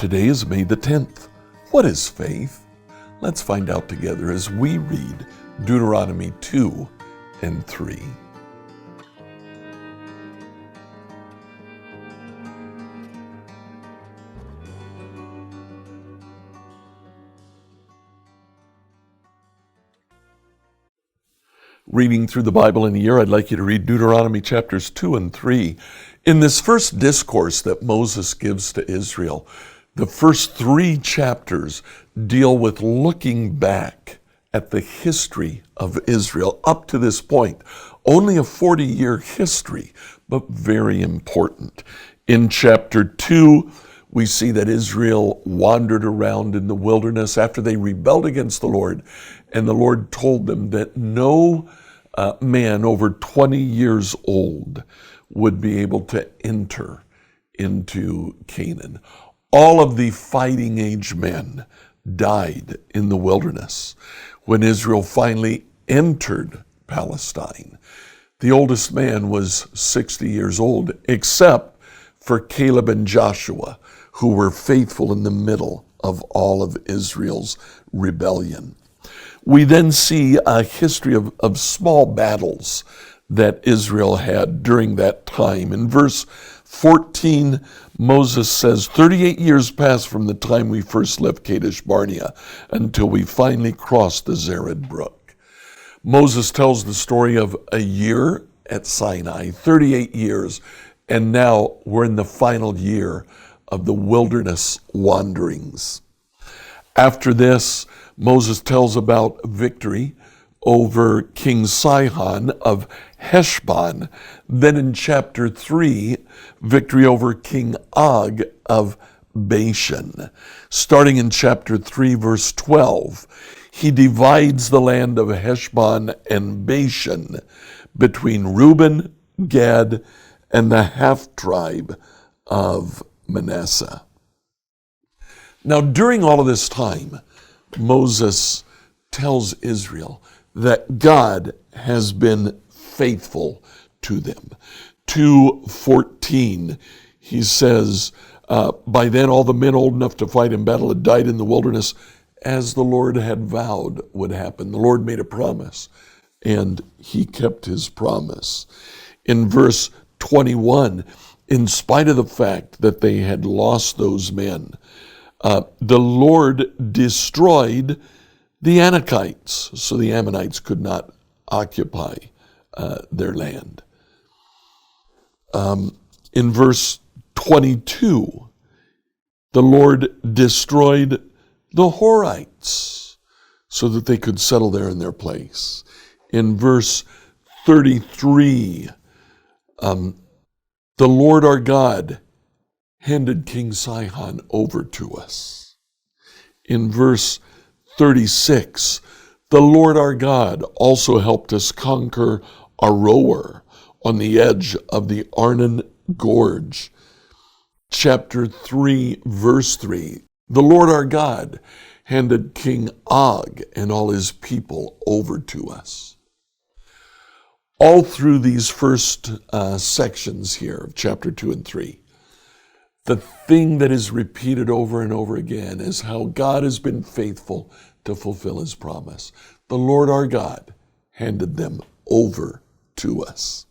Today is May the 10th. What is faith? Let's find out together as we read Deuteronomy 2 and 3. Reading through the Bible in a year, I'd like you to read Deuteronomy chapters 2 and 3. In this first discourse that Moses gives to Israel, the first 3 chapters deal with looking back at the history of Israel up to this point. Only a 40-year history, but very important. In chapter 2, we see that Israel wandered around in the wilderness after they rebelled against the Lord, and the Lord told them that no man over 20 years old would be able to enter into Canaan. All of the fighting age men died in the wilderness. When Israel finally entered Palestine, the oldest man was 60 years old, except for Caleb and Joshua, who were faithful in the middle of all of Israel's rebellion. We then see a history of small battles that Israel had during that time. In verse 14, Moses says, 38 years passed from the time we first left Kadesh Barnea until we finally crossed the Zered Brook. Moses tells the story of a year at Sinai, 38 years, and now we're in the final year of the wilderness wanderings. After this, Moses tells about victory over King Sihon of Heshbon. Then in chapter 3, victory over King Og of Bashan. Starting in chapter 3, verse 12, he divides the land of Heshbon and Bashan between Reuben, Gad, and the half-tribe of Manasseh. Now, during all of this time, Moses tells Israel that God has been faithful to them. 2:14, he says, by then all the men old enough to fight in battle had died in the wilderness, as the Lord had vowed would happen. The Lord made a promise, and he kept his promise. In verse 21, in spite of the fact that they had lost those men, the Lord destroyed the Anakites, so the Ammonites could not occupy their land. In verse 22, the Lord destroyed the Horites so that they could settle there in their place. In verse 33, the Lord our God handed King Sihon over to us. In verse 36, the Lord our God also helped us conquer Aroer on the edge of the Arnon Gorge. Chapter 3, verse 3, the Lord our God handed King Og and all his people over to us. All through these first sections here of chapter 2 and 3, the thing that is repeated over and over again is how God has been faithful to fulfill his promise. The Lord our God handed them over to us.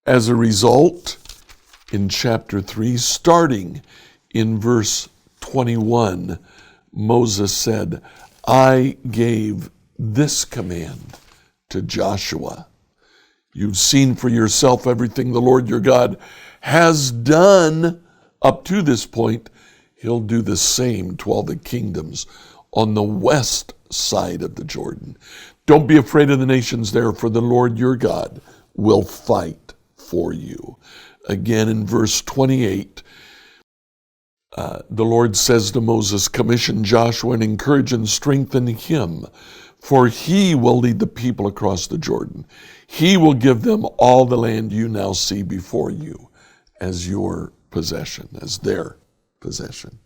As a result, in chapter 3, starting in verse 21, Moses said, I gave this command to Joshua. You've seen for yourself everything the Lord your God has done up to this point. He'll do the same to all the kingdoms on the west side of the Jordan. Don't be afraid of the nations there, for the Lord your God will fight for you. Again, in verse 28, the Lord says to Moses, commission Joshua and encourage and strengthen him, for he will lead the people across the Jordan. He will give them all the land you now see before you as your possession, as their possession.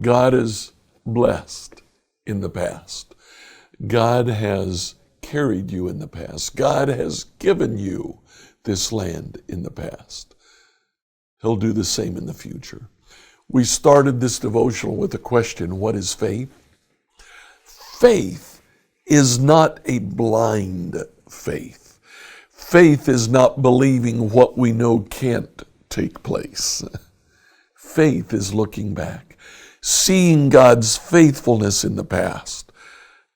God is blessed in the past. God has carried you in the past. God has given you this land in the past. He'll do the same in the future. We started this devotional with a question: what is faith? Faith is not a blind faith. Faith is not believing what we know can't take place. Faith is looking back, seeing God's faithfulness in the past,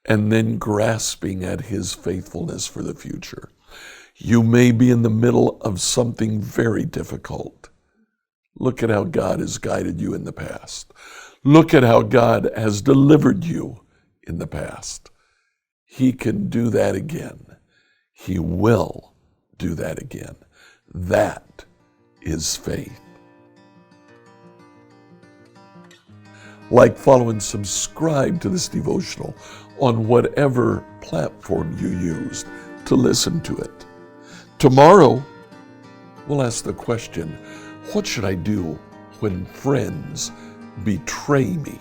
and then grasping at his faithfulness for the future. You may be in the middle of something very difficult. Look at how God has guided you in the past. Look at how God has delivered you in the past. He can do that again. He will do that again. That is faith. Like, follow, and subscribe to this devotional on whatever platform you used to listen to it. Tomorrow, we'll ask the question, what should I do when friends betray me?